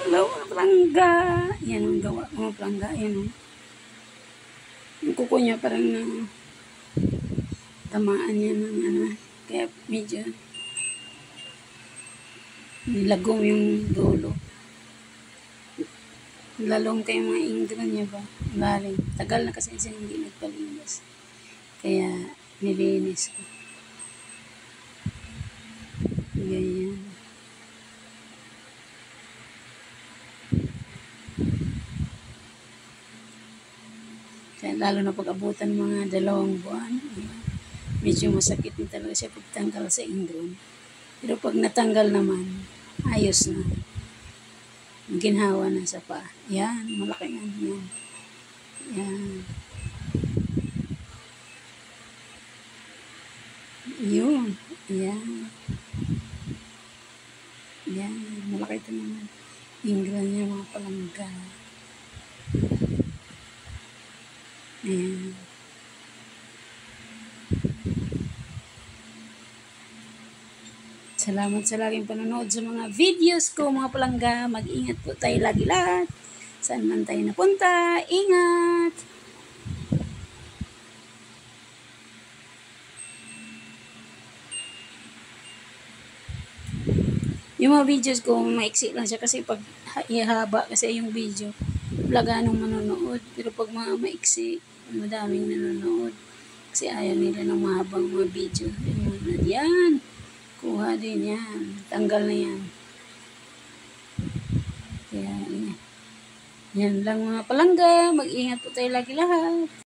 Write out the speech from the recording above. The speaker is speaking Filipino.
Hello, mga palangga. Yan ang gawa mga palangga. Yan o. Yung kuko niya parang tamaan niya ng ano. Kaya medyo nilagom yung dulo. Lalong kayo mga ingro niya ba? Lalim. Tagal na kasi siya hindi nagpalinis. Kaya nilinis ko. Ganyan. Kaya lalo na pag-abutan mga 2 buwan, medyo masakit din talaga siya pagtanggal sa ingron. Pero pag natanggal naman, ayos na. Ginhawa na sa paa. Yan, malaki yan. Yan. Yan. Yun. Yan. Yan. Malaki ito naman. Ingron niya mga palangga. Ayan. Salamat sa laging panonood sa mga videos ko mga palangga. Mag-ingat po tayo lagi lahat. Saan man tayo napunta. Ingat! Yung mga videos ko, maiksi lang siya kasi pag ihaba kasi yung video, wala ganong manonood. Pero pag mga maiksi, madaming nanonood. Kasi ayaw nila ng mahabang mga video. Yan. Kuha din yan. Tanggal na yan. Kaya, yan lang mga palangga. Mag-ingat po tayo lagi lahat.